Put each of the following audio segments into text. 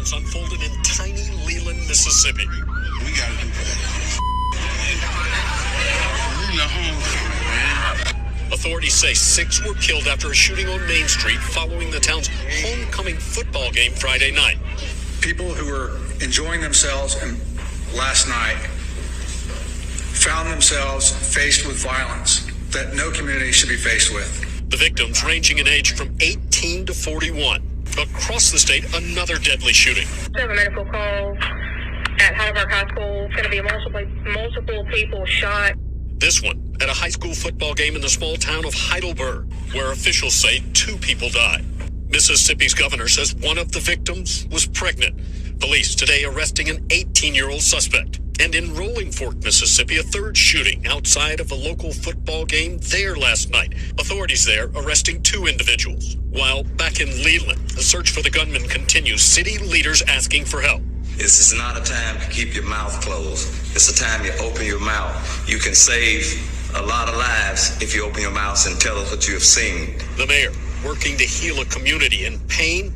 violence unfolded in tiny Leland, Mississippi. We gotta do better. We're in the homecoming, man. Authorities say 6 were killed after a shooting on Main Street following the town's homecoming football game Friday night. People who were enjoying themselves and last night found themselves faced with violence that no community should be faced with. The victims ranging in age from 18 to 41. Across the state, another deadly shooting. We have a medical call at Heidelberg High School. It's going to be multiple people shot. This one at a high school football game in the small town of Heidelberg, where officials say 2 people died. Mississippi's governor says one of the victims was pregnant. Police today arresting an 18-year-old suspect. And in Rolling Fork, Mississippi, a 3rd shooting outside of a local football game there last night. Authorities there arresting 2 individuals. While back in Leland, the search for the gunman continues. City leaders asking for help. This is not a time to keep your mouth closed. It's a time you open your mouth. You can save a lot of lives if you open your mouth and tell us what you have seen. The mayor working to heal a community in pain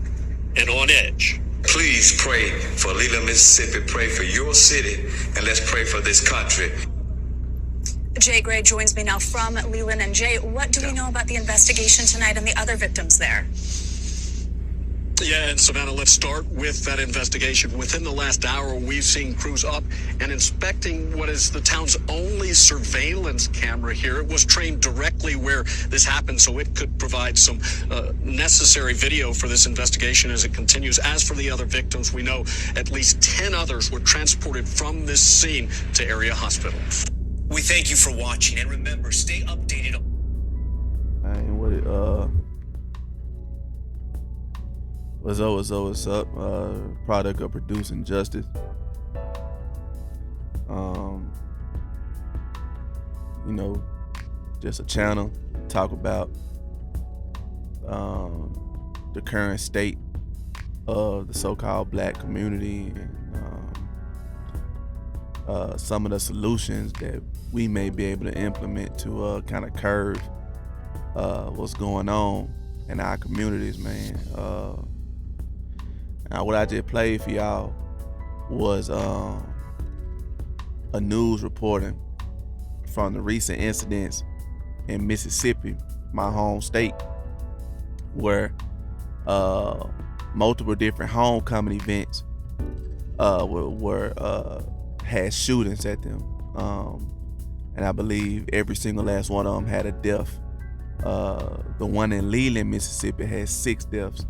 and on edge. Please pray for Leland, Mississippi. Pray for your city, and let's pray for this country. Jay Gray joins me now from Leland. And Jay, what do we know about the investigation tonight and the other victims there? Yeah, and Savannah, let's start with that investigation. Within the last hour, we've seen crews up and inspecting what is the town's only surveillance camera here. It was trained directly where this happened, so it could provide some necessary video for this investigation as it continues. As for the other victims, we know at least 10 others were transported from this scene to area hospitals. We thank you for watching, and remember, stay updated. What's up? Product of Producing Justice. Just a channel to talk about the current state of the so-called black community and some of the solutions that we may be able to implement to kind of curb what's going on in our communities, man. Now, what I just played for y'all was a news reporting from the recent incidents in Mississippi, my home state, where multiple different homecoming events had shootings at them, and I believe every single last one of them had a death. The one in Leland, Mississippi, had 6 deaths.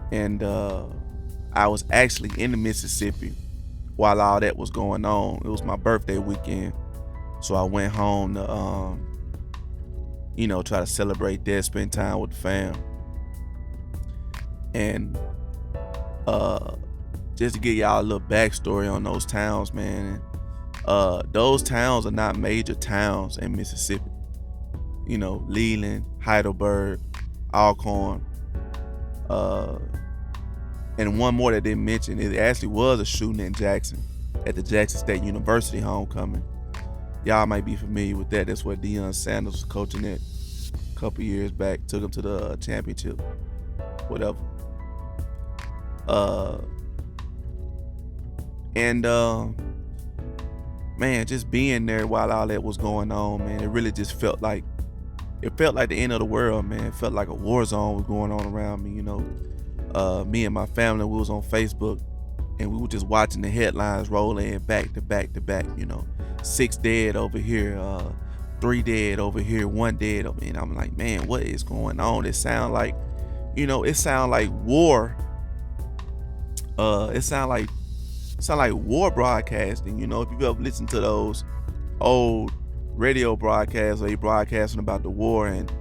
And I was actually in the Mississippi while all that was going on. It was my birthday weekend, so I went home to try to celebrate that, spend time with the fam. And just to give y'all a little backstory on those towns, man. Those towns are not major towns in Mississippi. Leland, Heidelberg, Alcorn, and one more that they mentioned. It actually was a shooting in Jackson at the Jackson State University homecoming. Y'all might be familiar with that. That's where Deion Sanders was coaching it a couple years back. Took him to the championship, whatever. Man, just being there while all that was going on, man, it really just felt like the end of the world, man. It felt like a war zone was going on around me, Me and my family, we was on Facebook, and we were just watching the headlines roll in back to back to back, 6 dead over here, 3 dead over here, 1 dead over here. And I'm like, man, what is going on? It sound like war. It sound like war broadcasting. If you've ever listened to those old radio broadcasts where they broadcasting about the war and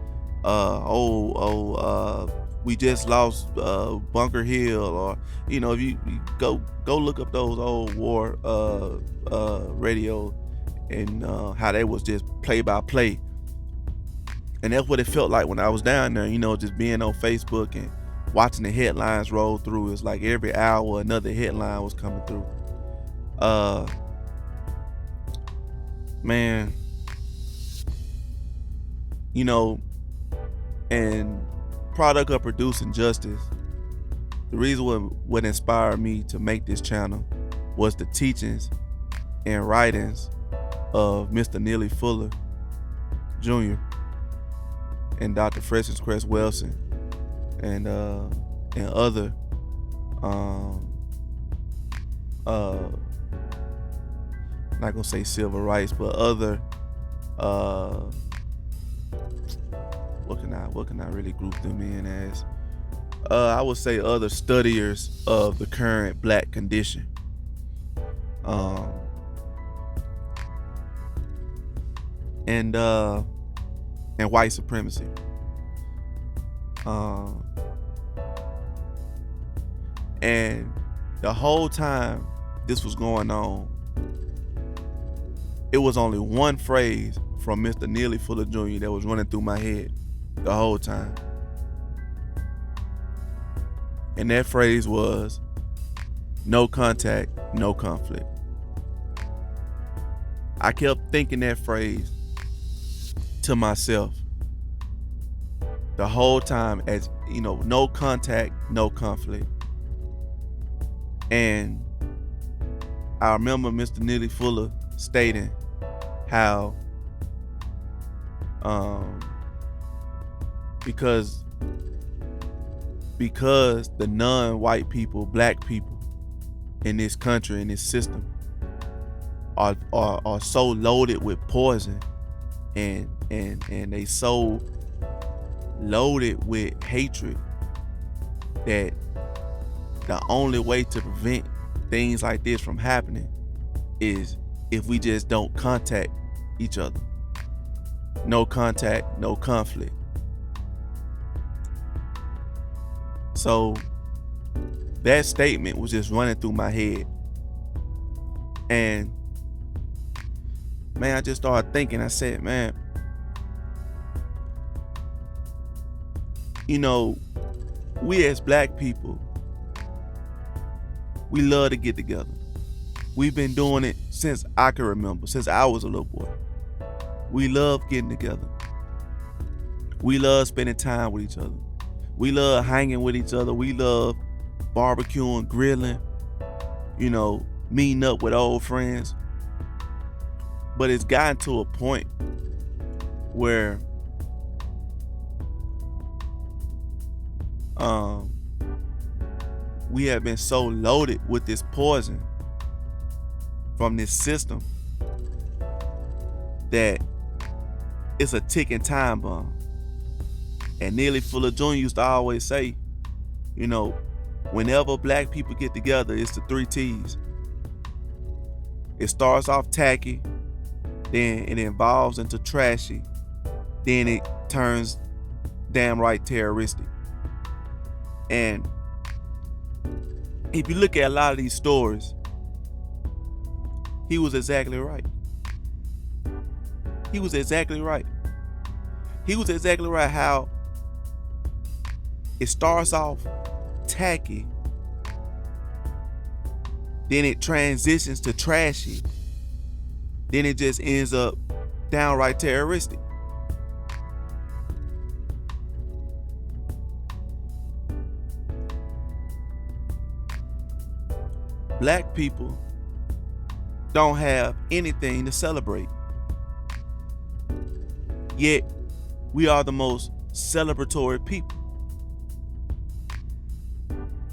we just lost Bunker Hill, or if you go look up those old war radio and how they was just play by play. And that's what it felt like when I was down there, just being on Facebook and watching the headlines roll through. It's like every hour another headline was coming through. Man, and product of producing justice. The reason what inspired me to make this channel was the teachings and writings of Mr. Neely Fuller Jr. and Dr. Francis Cress Welsing and other not gonna say civil rights, but other what can I really group them in as? I would say other studiers of the current black condition. And white supremacy. And the whole time this was going on, it was only one phrase from Mr. Neely Fuller Jr. that was running through my head the whole time. And that phrase was, no contact, no conflict. I kept thinking that phrase to myself the whole time, as you know, no contact, no conflict. And I remember Mr. Neely Fuller stating how because the non-white people, black people in this country, in this system are so loaded with poison and they so loaded with hatred that the only way to prevent things like this from happening is if we just don't contact each other. No contact, no conflict. So that statement was just running through my head. And man, I just started thinking, I said, man, you know, we as black people, we love to get together. We've been doing it since I can remember, since I was a little boy. We love getting together. We love spending time with each other. We love hanging with each other. We love barbecuing, grilling, you know, meeting up with old friends. But it's gotten to a point where we have been so loaded with this poison from this system that it's a ticking time bomb. And Neely Fuller Jr. used to always say, you know, whenever black people get together, it's the 3 T's. It starts off tacky, then it evolves into trashy, then it turns damn right terroristic. And if you look at a lot of these stories, he was exactly right. He was exactly right. He was exactly right how it starts off tacky, then it transitions to trashy, then it just ends up downright terroristic. Black people don't have anything to celebrate. Yet, we are the most celebratory people.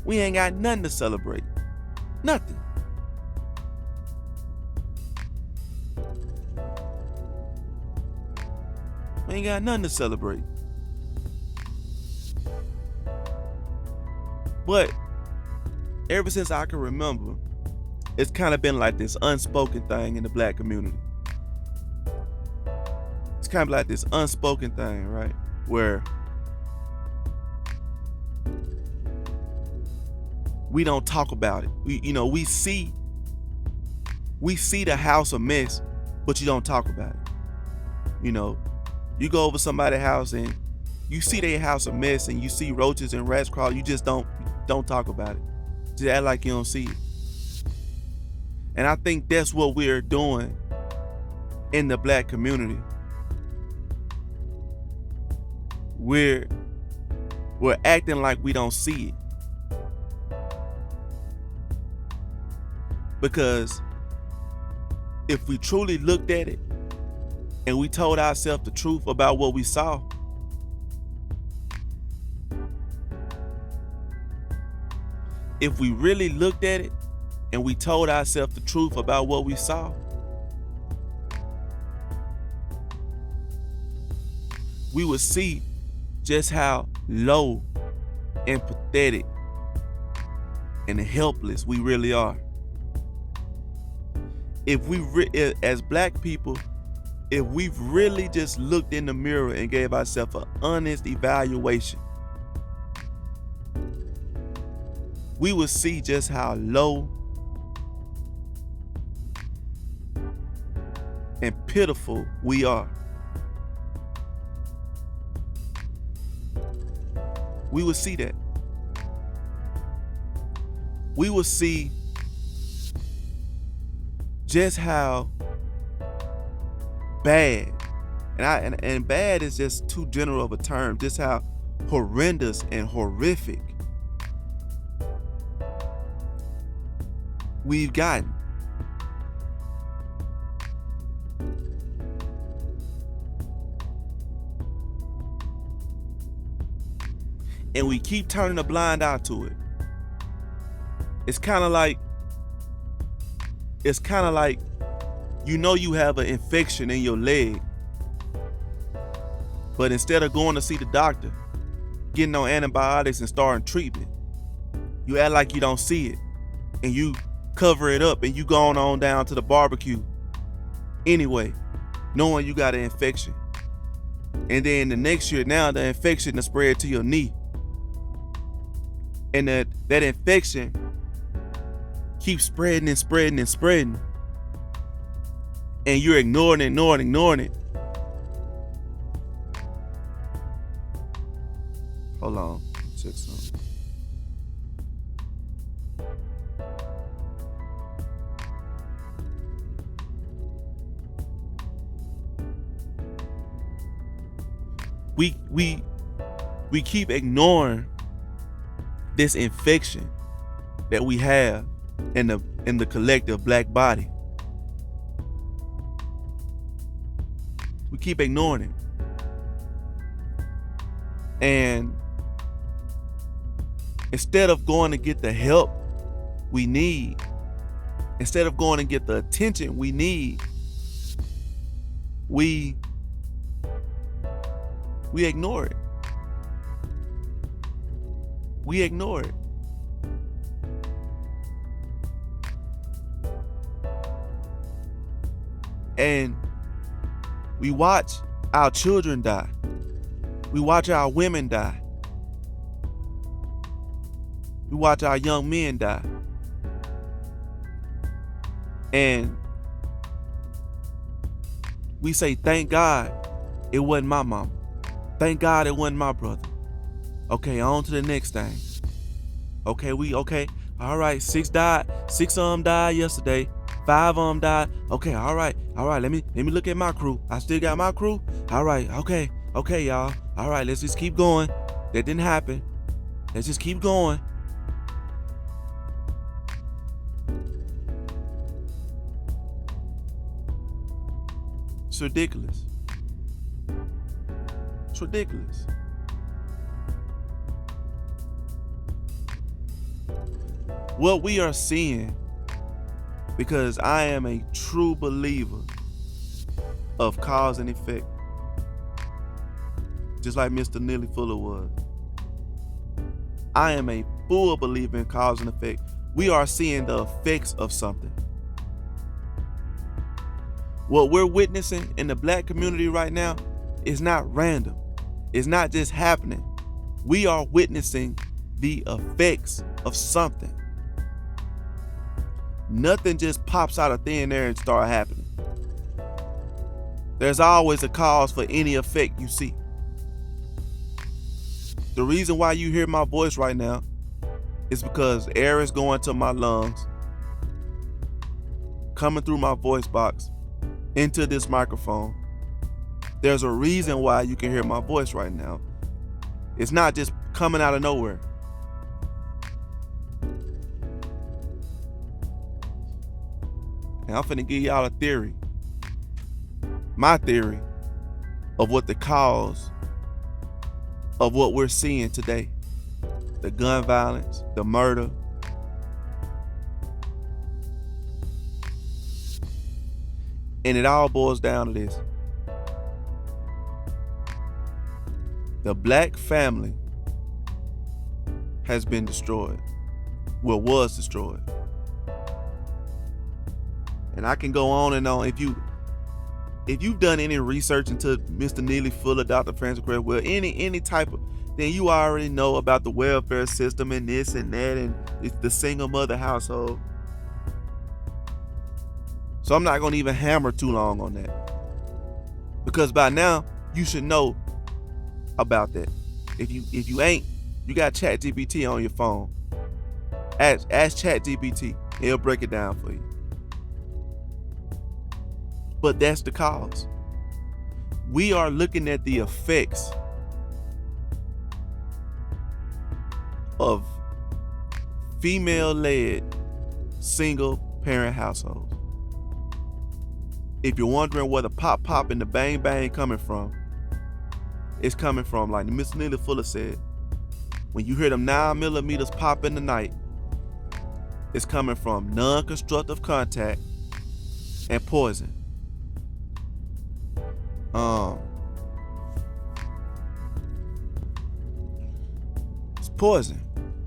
We ain't got nothing to celebrate. Nothing. We ain't got nothing to celebrate. But ever since I can remember, it's kind of been like this unspoken thing in the black community. It's kind of like this unspoken thing, right? Where we don't talk about it. We see the house a mess, but you don't talk about it. You know, you go over somebody's house and you see their house a mess and you see roaches and rats crawl, you just don't talk about it. Just act like you don't see it. And I think that's what we're doing in the black community. We're We're acting like we don't see it. Because if we truly looked at it and we told ourselves the truth about what we saw, if we really looked at it and we told ourselves the truth about what we saw, we would see just how low and pathetic and helpless we really are. If we, as black people, if we've really just looked in the mirror and gave ourselves an honest evaluation, we would see just how low and pitiful we are. We would see that. We would see just how bad, and bad is just too general of a term, just how horrendous and horrific we've gotten. And we keep turning a blind eye to it. It's kind of like you know you have an infection in your leg, but instead of going to see the doctor, getting on antibiotics and starting treatment, you act like you don't see it and you cover it up and you going on down to the barbecue anyway, knowing you got an infection. And then the next year, now the infection is spread to your knee. And that infection keeps spreading and spreading and spreading. And you're ignoring it. Hold on, check something. We keep ignoring this infection that we have in the collective black body. We keep ignoring it. And instead of going to get the help we need, instead of going to get the attention we need, we ignore it. We ignore it. And we watch our children die. We watch our women die. We watch our young men die. And we say, thank God it wasn't my mama. Thank God it wasn't my brother. Okay, on to the next thing. Okay. All right, 6 died. 6 of them died yesterday. 5 of them died. Okay, all right. Let me look at my crew. I still got my crew. All right, okay, y'all. All right, let's just keep going. That didn't happen. Let's just keep going. It's ridiculous. It's ridiculous. What we are seeing, because I am a true believer of cause and effect, just like Mr. Neely Fuller was. I am a full believer in cause and effect. We are seeing the effects of something. What we're witnessing in the black community right now is not random. It's not just happening. We are witnessing the effects of something. Nothing just pops out of thin air and start happening. There's always a cause for any effect you see. The reason why you hear my voice right now is because air is going to my lungs, coming through my voice box, into this microphone. There's a reason why you can hear my voice right now. It's not just coming out of nowhere. And I'm finna give y'all a theory. My theory of what the cause of what we're seeing today. The gun violence, the murder. And it all boils down to this. The black family has been destroyed. Well, was destroyed. And I can go on and on. If you've done any research into Mr. Neely Fuller, Dr. Francis Craig, well, any type of, then you already know about the welfare system and this and that, and it's the single mother household. So I'm not gonna even hammer too long on that, because by now you should know about that. If you ain't, you got ChatGPT on your phone. Ask ChatGPT, it'll break it down for you. But that's the cause. We are looking at the effects of female-led single-parent households. If you're wondering where the pop and the bang coming from, it's coming from, like Mr. Neely Fuller said, when you hear them 9mm pop in the night, it's coming from non-constructive contact and poison. It's poison.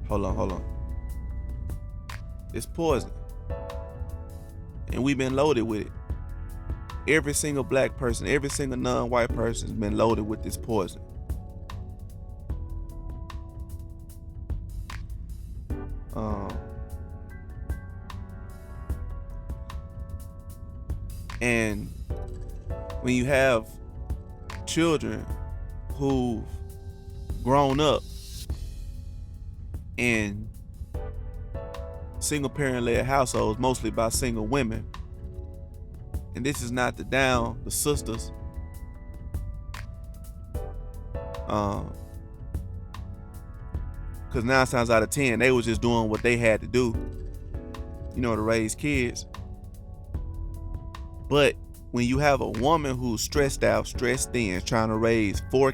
Hold on. It's poison. And we've been loaded with it. Every single black person, every single non-white person has been loaded with this poison. And when you have children who've grown up in single parent led households, mostly by single women, and this is not to down the sisters, because 9 times out of 10 they was just doing what they had to do, to raise kids. But when you have a woman who's stressed out, stressed thin, trying to raise 4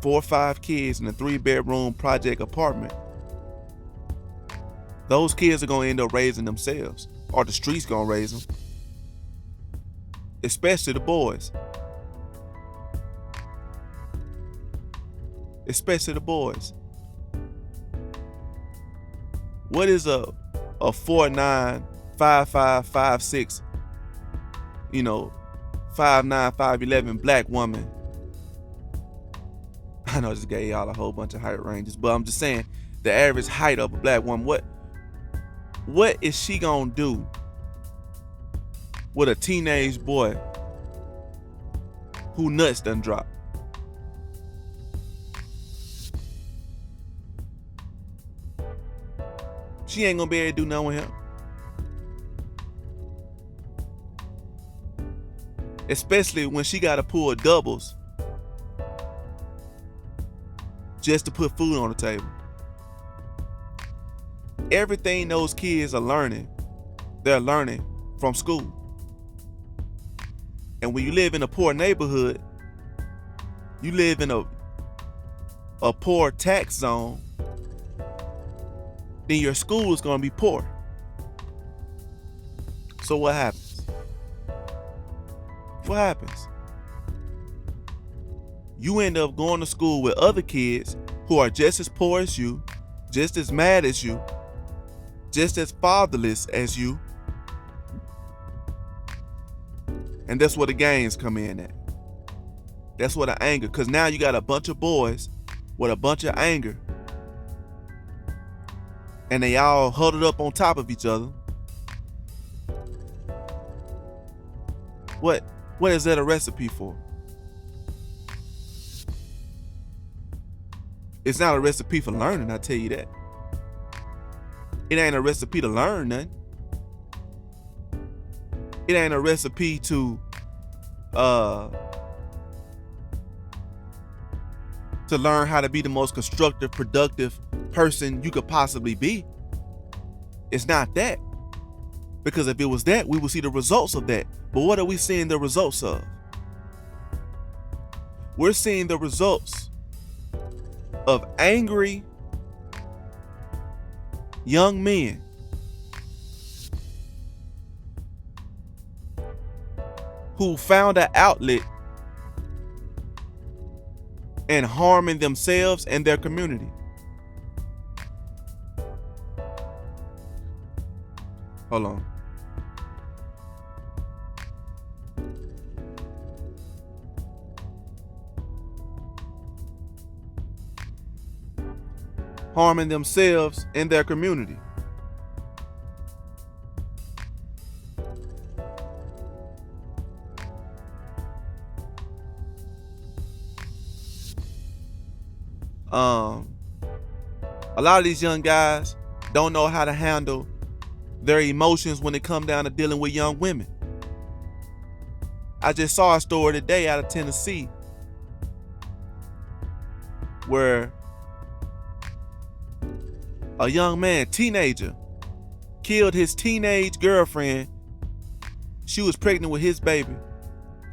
or 5 kids in a 3-bedroom project apartment, those kids are going to end up raising themselves, or the streets going to raise them, especially the boys. What is a 4'9", 5'5", 5'6", 5'9", 5'11" black woman? I know I just gave y'all a whole bunch of height ranges, but I'm just saying the average height of a black woman. What is she gonna do with a teenage boy who nuts done drop? She ain't gonna be able to do nothing with him. Especially when she gotta pull doubles just to put food on the table. Everything those kids are learning, they're learning from school. And when you live in a poor neighborhood, you live in a poor tax zone, then your school is going to be poor. So what happens? You end up going to school with other kids who are just as poor as you, just as mad as you, just as fatherless as you. And that's where the gangs come in at. That's where the anger, because now you got a bunch of boys with a bunch of anger, and they all huddled up on top of each other. What is that a recipe for? It's not a recipe for learning, I tell you that. It ain't a recipe to learn nothing. It ain't a recipe to to learn how to be the most constructive, productive person you could possibly be. It's not that. Because if it was that, we would see the results of that. But what are we seeing the results of? We're seeing the results of angry young men who found an outlet in harming themselves and their community. Hold on. Harming themselves and their community. A lot of these young guys don't know how to handle their emotions when it comes down to dealing with young women. I just saw a story today out of Tennessee where a young man, teenager, killed his teenage girlfriend. She was pregnant with his baby.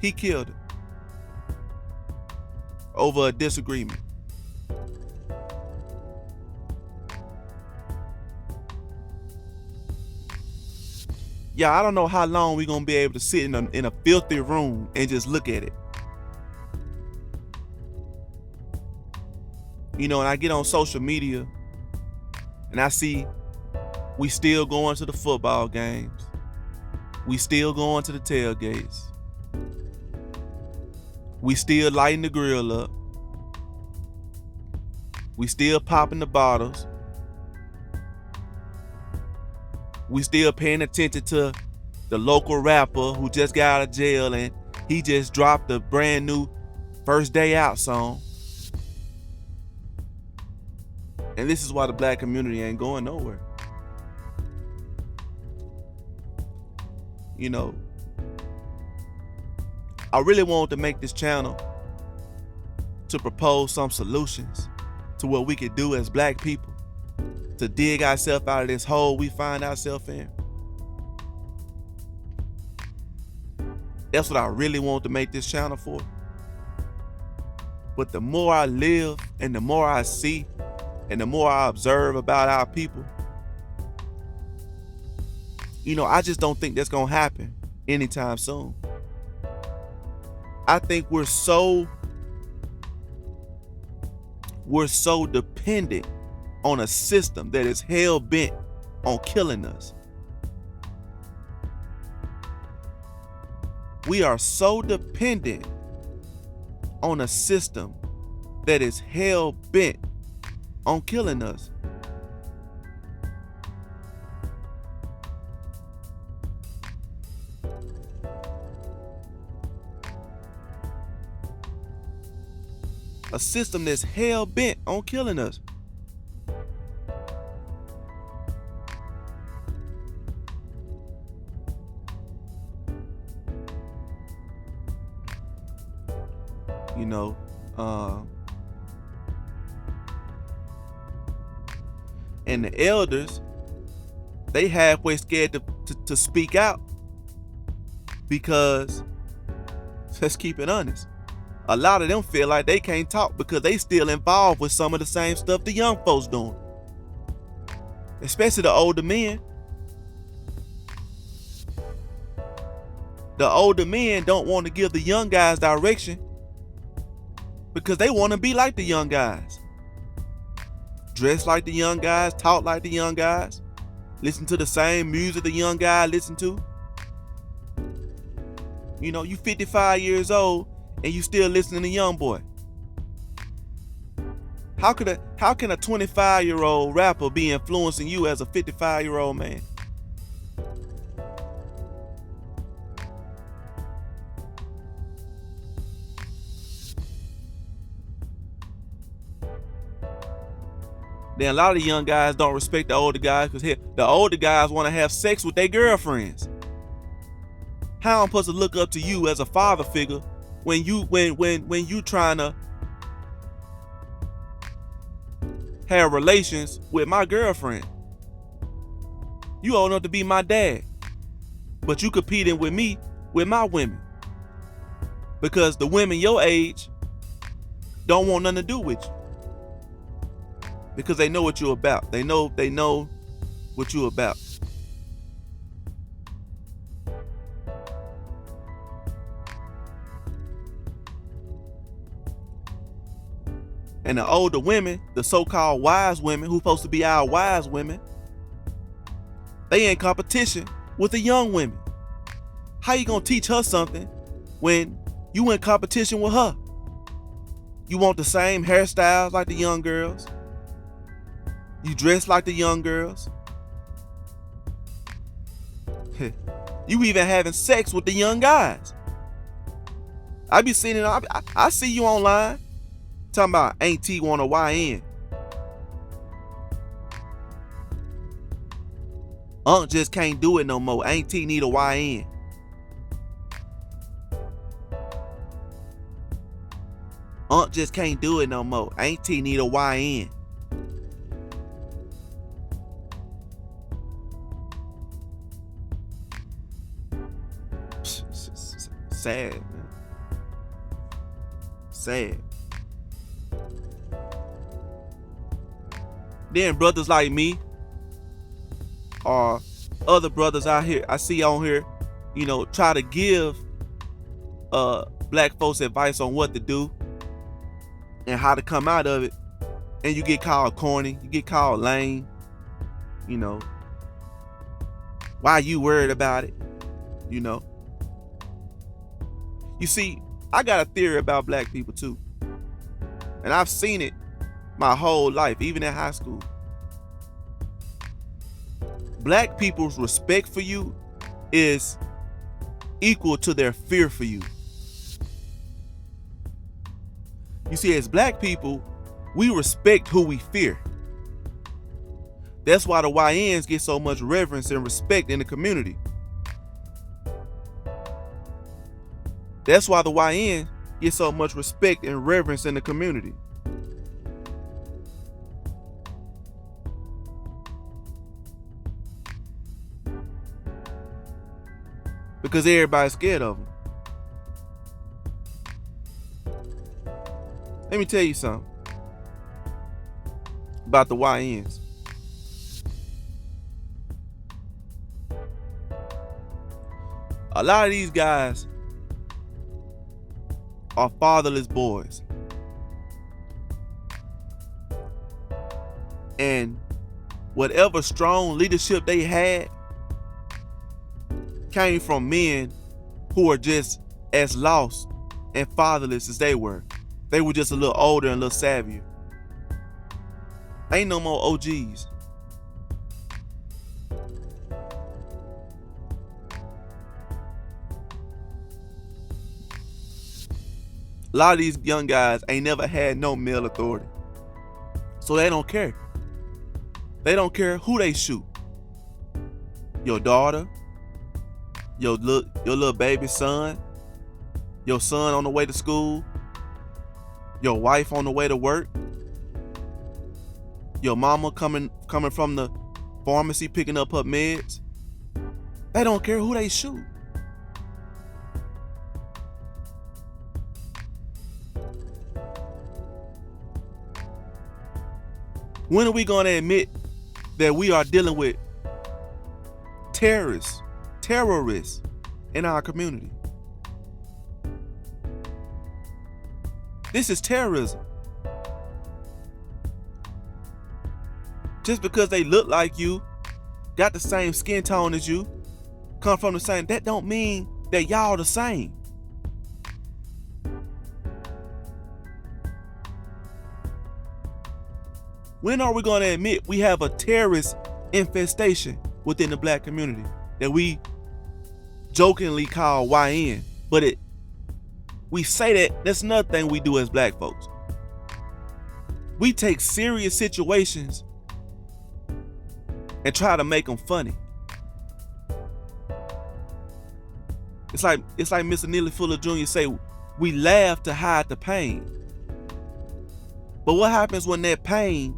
He killed her over a disagreement. Yeah, I don't know how long we're going to be able to sit in a filthy room and just look at it. You know, and I get on social media and I see we still going to the football games. We still going to the tailgates. We still lighting the grill up. We still popping the bottles. We still paying attention to the local rapper who just got out of jail and he just dropped a brand new First Day Out song. And this is why the black community ain't going nowhere. You know, I really wanted to make this channel to propose some solutions to what we could do as black people to dig ourselves out of this hole we find ourselves in. That's what I really want to make this channel for. But the more I live and the more I see and the more I observe about our people, you know, I just don't think that's gonna happen anytime soon. I think we're so dependent on a system that is hell-bent on killing us. We are so dependent on a system that is hell-bent on killing us. A system that's hell-bent on killing us. You know, and the elders, they halfway scared to speak out because, let's keep it honest, a lot of them feel like they can't talk because they still involved with some of the same stuff the young folks doing, especially the older men. The older men don't want to give the young guys direction because they want to be like the young guys. Dress like the young guys, talk like the young guys, listen to the same music the young guy listen to. You know, you 55 years old and you still listening to young boy. How can a 25-year-old rapper be influencing you as a 55-year-old man? Then a lot of the young guys don't respect the older guys because the older guys want to have sex with their girlfriends. How I'm supposed to look up to you as a father figure when you trying to have relations with my girlfriend. You old enough to be my dad, but you competing with me with my women, because the women your age don't want nothing to do with you, because they know what you're about. They know what you're about. And the older women, the so-called wise women, who supposed to be our wise women, they in competition with the young women. How you gonna teach her something when you in competition with her? You want the same hairstyles like the young girls. You dress like the young girls. You even having sex with the young guys. I be seeing it. I see you online talking about Ain't T want a YN. Unc just can't do it no more. Ain't T need a YN. Unc just can't do it no more. Ain't T need a YN. Sad, man. Sad. Then brothers like me, or other brothers out here, I see on here, try to give black folks advice on what to do and how to come out of it, and you get called corny, you get called lame. Why you worried about it? You see, I got a theory about black people too, and I've seen it my whole life, even in high school. Black people's respect for you is equal to their fear for you. You see, as black people, we respect who we fear. That's why the YNs get so much reverence and respect in the community. That's why the YN get so much respect and reverence in the community. Because everybody's scared of them. Let me tell you something about the YNs. A lot of these guys are fatherless boys. And whatever strong leadership they had came from men who are just as lost and fatherless as they were. They were just a little older and a little savvier. Ain't no more OGs. A lot of these young guys ain't never had no male authority. So they don't care. They don't care who they shoot. Your daughter, your little baby son, your son on the way to school, your wife on the way to work, your mama coming from the pharmacy picking up her meds. They don't care who they shoot. When are we going to admit that we are dealing with terrorists in our community? This is terrorism. Just because they look like you, got the same skin tone as you, come from the same, that don't mean that y'all the same. When are we going to admit we have a terrorist infestation within the black community that we jokingly call YN? But we say that's another thing we do as black folks. We take serious situations and try to make them funny. It's like Mr. Neely Fuller Jr. say, we laugh to hide the pain. But what happens when that pain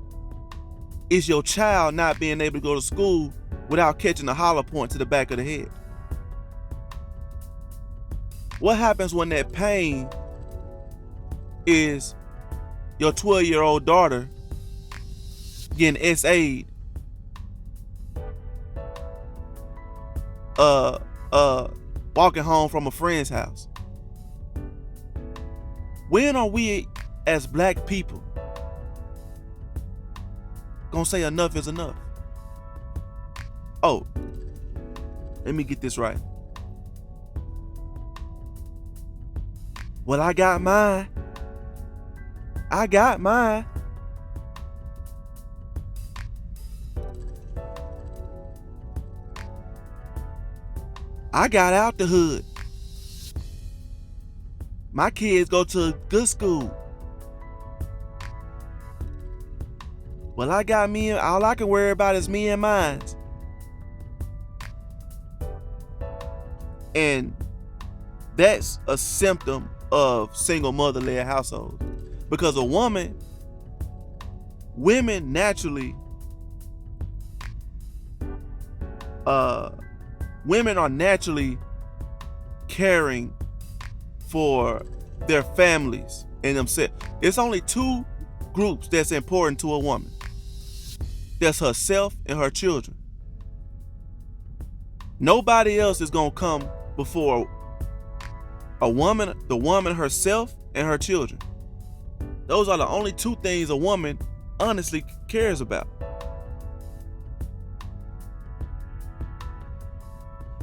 is your child not being able to go to school without catching a hollow point to the back of the head? What happens when that pain is your 12-year-old daughter getting SA'd, walking home from a friend's house? When are we as black people gonna say enough is enough? Oh, let me get this right. Well, I got mine. I got mine. I got out the hood. My kids go to a good school. Well, I got me, all I can worry about is me and mine. And that's a symptom of single mother-led households. Because women naturally, women are naturally caring for their families and themselves. It's only two groups that's important to a woman. That's herself and her children. Nobody else is gonna come before a woman, the woman herself and her children. Those are the only two things a woman honestly cares about.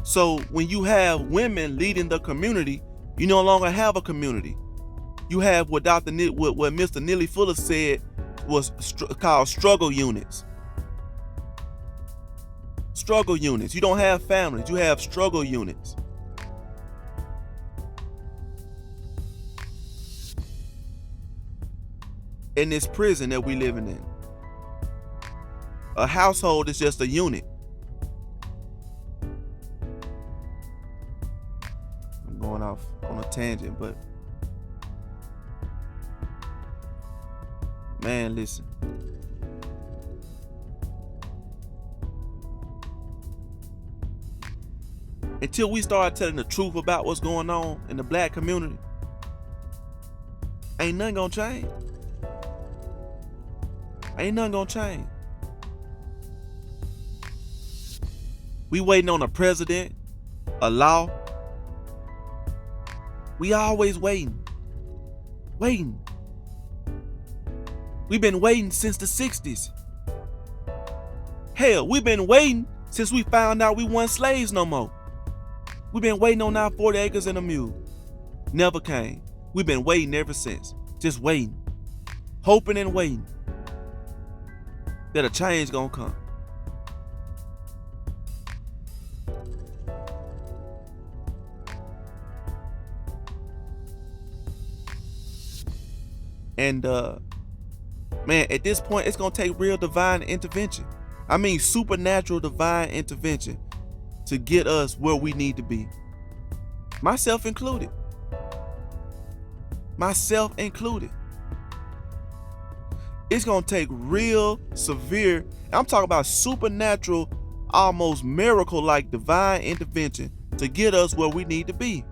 So when you have women leading the community, you no longer have a community. You have what Mr. Neely Fuller said was called struggle units. Struggle units. You don't have families, you have struggle units. In this prison that we living in, a household is just a unit. I'm going off on a tangent, but man, listen. Until we start telling the truth about what's going on in the black community, ain't nothing gonna change. Ain't nothing gonna change. We waiting on a president, a law. We always waiting. Waiting. We've been waiting since the 60s. Hell, we've been waiting since we found out we weren't slaves no more. We've been waiting on our 40 acres and a mule. Never came. We've been waiting ever since. Just waiting. Hoping and waiting that a change gonna come. And man, at this point, it's gonna take real divine intervention. I mean, supernatural divine intervention to get us where we need to be. Myself included. Myself included. It's gonna take real severe, I'm talking about supernatural, almost miracle-like divine intervention to get us where we need to be.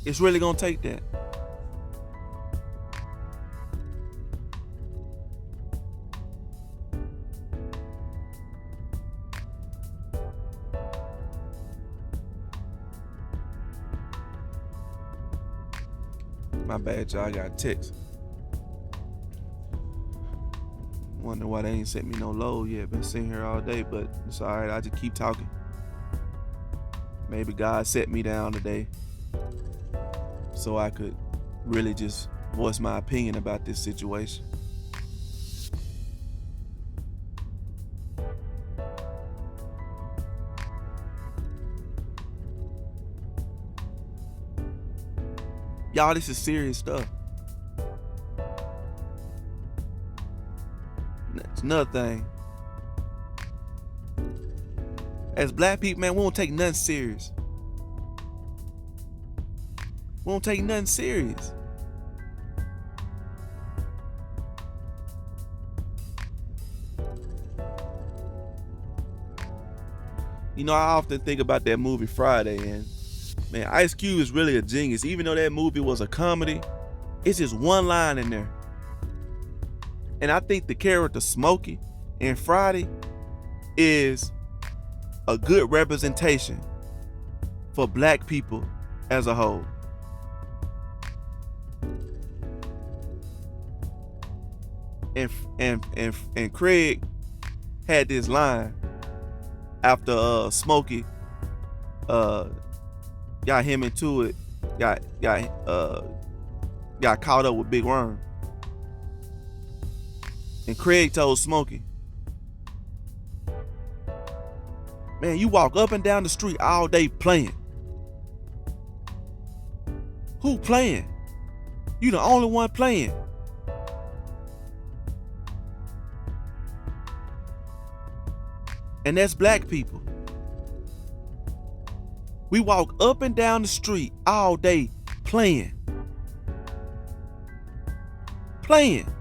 It's really gonna take that. My bad, y'all. I got a text. Wonder why they ain't sent me no load yet. Been sitting here all day, but it's all right. I just keep talking. Maybe God set me down today so I could really just voice my opinion about this situation. Y'all, this is serious stuff. It's another thing. As black people, man, we don't take nothing serious. We don't take nothing serious. You know, I often think about that movie Friday, and man, Ice Cube is really a genius. Even though that movie was a comedy, it's just one line in there. And I think the character Smokey in Friday is a good representation for black people as a whole. And Craig had this line after Smokey got him into it, got caught up with Big Worm. And Craig told Smokey, man, you walk up and down the street all day playing. Who playing? You the only one playing. And that's black people. We walk up and down the street all day playing. Playing.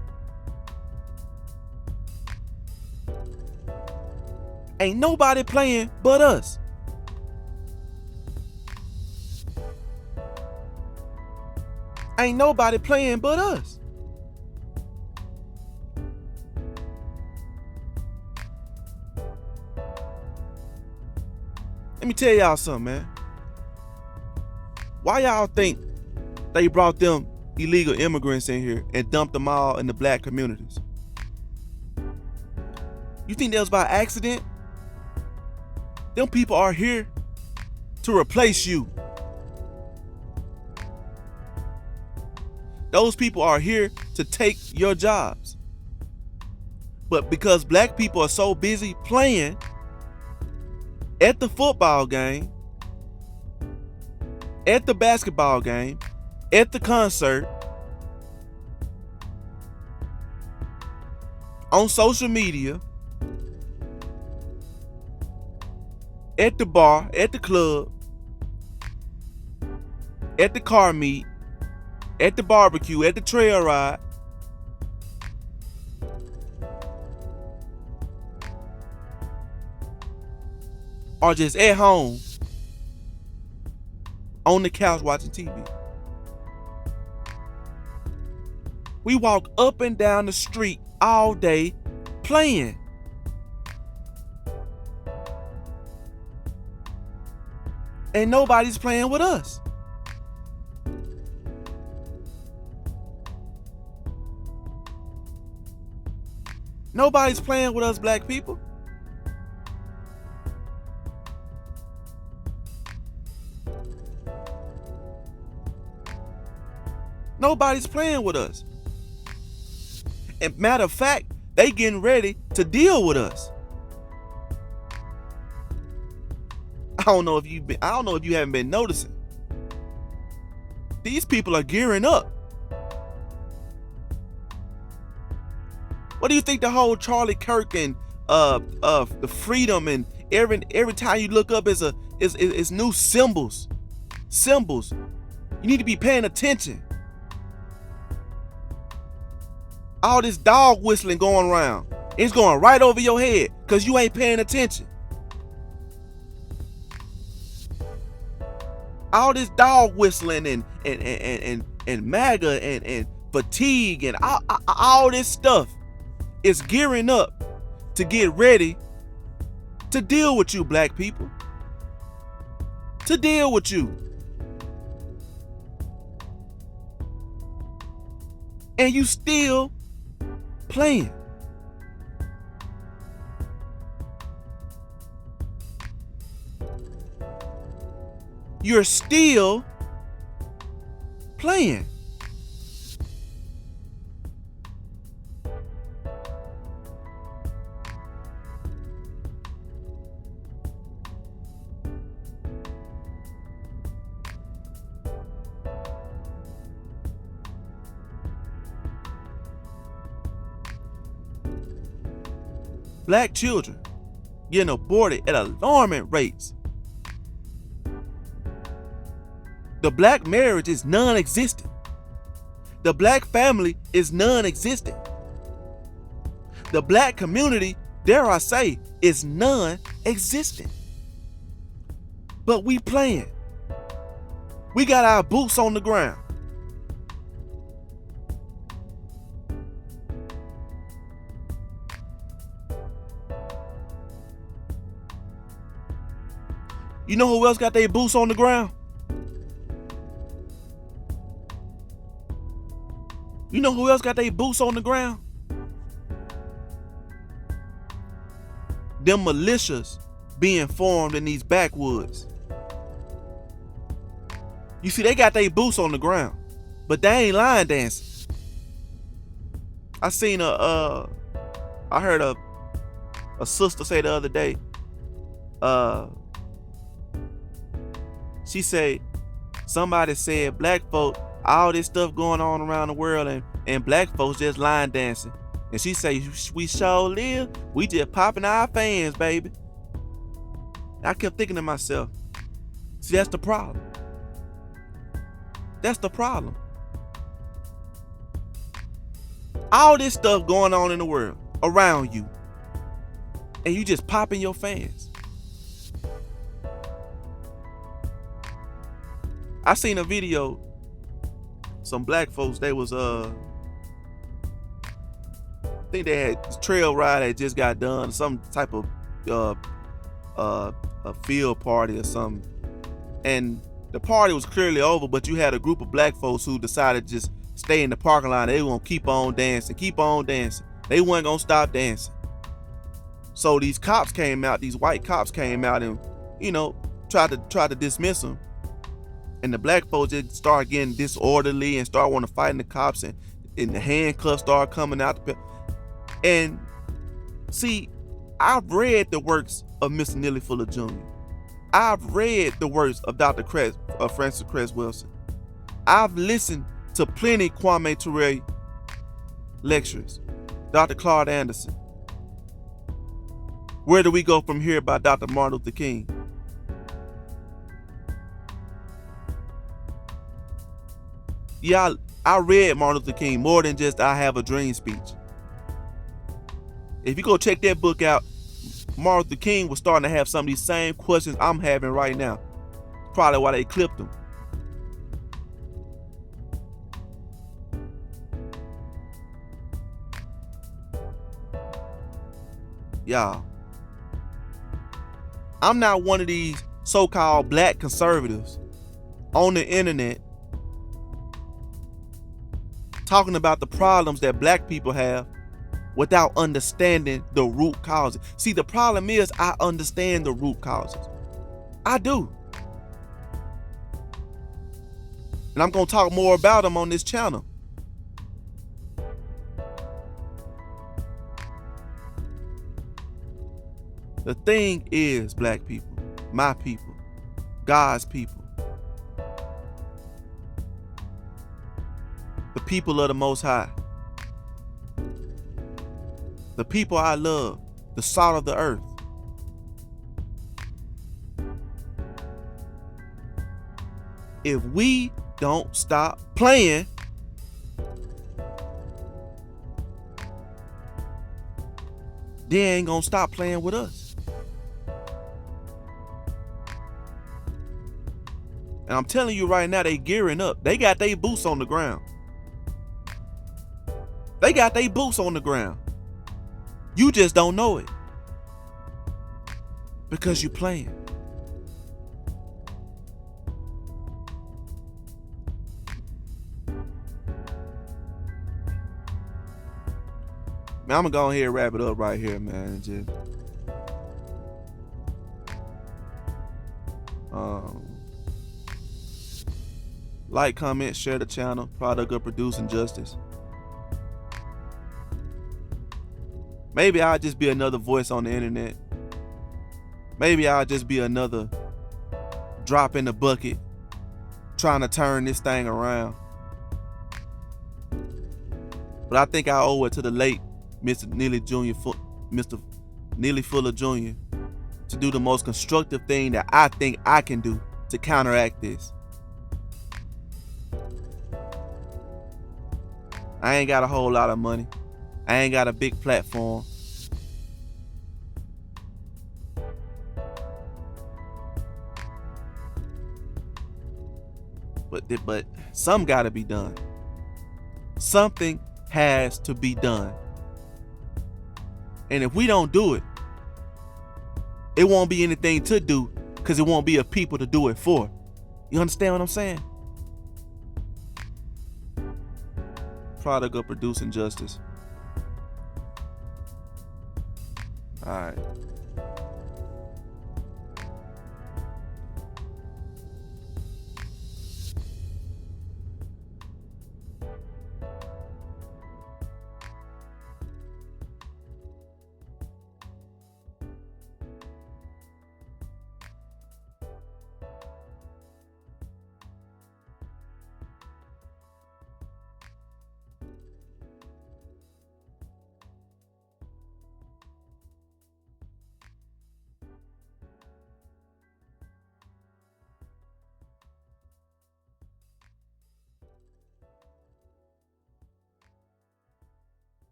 Ain't nobody playing but us. Ain't nobody playing but us. Let me tell y'all something, man. Why y'all think they brought them illegal immigrants in here and dumped them all in the black communities? You think that was by accident? Them people are here to replace you. Those people are here to take your jobs. But because black people are so busy playing at the football game, at the basketball game, at the concert, on social media, at the bar, at the club, at the car meet, at the barbecue, at the trail ride, or just at home on the couch watching TV. We walk up and down the street all day playing. And nobody's playing with us. Nobody's playing with us, black people. Nobody's playing with us. And matter of fact, they getting ready to deal with us. I don't know if you haven't been noticing. These people are gearing up. What do you think the whole Charlie Kirk and the freedom and every time you look up is new symbols. Symbols. You need to be paying attention. All this dog whistling going around. It's going right over your head because you ain't paying attention. All this dog whistling and MAGA and fatigue and all this stuff is gearing up to get ready to deal with you, black people. To deal with you. And you still playing. You're still playing. Black children getting aborted at alarming rates. The black marriage is non-existent. The black family is non-existent. The black community, dare I say, is non-existent. But we playing. We got our boots on the ground. You know who else got their boots on the ground? You know who else got their boots on the ground? Them militias being formed in these backwoods. You see, they got their boots on the ground, but they ain't line dancing. I heard a sister say the other day, she said, somebody said black folk, all this stuff going on around the world and black folks just line dancing. And she say, we sure live, we just popping our fans, baby. I kept thinking to myself, see, that's the problem. That's the problem. All this stuff going on in the world around you, and you just popping your fans. I seen a video, some black folks, they was I think they had this trail ride that just got done, some type of a field party or something. And the party was clearly over, but you had a group of black folks who decided to just stay in the parking lot. They were gonna keep on dancing. They weren't gonna stop dancing. So these cops came out, these white cops came out and, you know, tried to dismiss them. And the black folks just started getting disorderly and started wanting to fight the cops, and the handcuffs started coming out. And see, I've read the works of Mr. Neely Fuller Jr. I've read the works of Dr. Francis Cress Wilson. I've listened to plenty Kwame Ture lectures, Dr. Claude Anderson. Where Do We Go From Here by Dr. Martin Luther King. Yeah, I read Martin Luther King more than just I Have a Dream speech. If you go check that book out, Martin Luther King was starting to have some of these same questions I'm having right now. Probably why they clipped him. Y'all, I'm not one of these so-called black conservatives on the internet talking about the problems that black people have without understanding the root causes. See, the problem is I understand the root causes. I do. And I'm going to talk more about them on this channel. The thing is, black people, my people, God's people, the people of the Most High, the people I love, the salt of the earth. If we don't stop playing, they ain't gonna stop playing with us. And I'm telling you right now, they gearing up. They got their boots on the ground. They got their boots on the ground. You just don't know it. Because you playing. Man, I'm gonna go ahead and wrap it up right here, man. Just like, comment, share the channel. Product of Producing Justice. Maybe I'll just be another voice on the internet. Maybe I'll just be another drop in the bucket trying to turn this thing around. But I think I owe it to the late Mr. Neely Fuller Jr. to do the most constructive thing that I think I can do to counteract this. I ain't got a whole lot of money. I ain't got a big platform. But some gotta be done. Something has to be done. And if we don't do it, it won't be anything to do because it won't be a people to do it for. You understand what I'm saying? Product of producing justice. All right.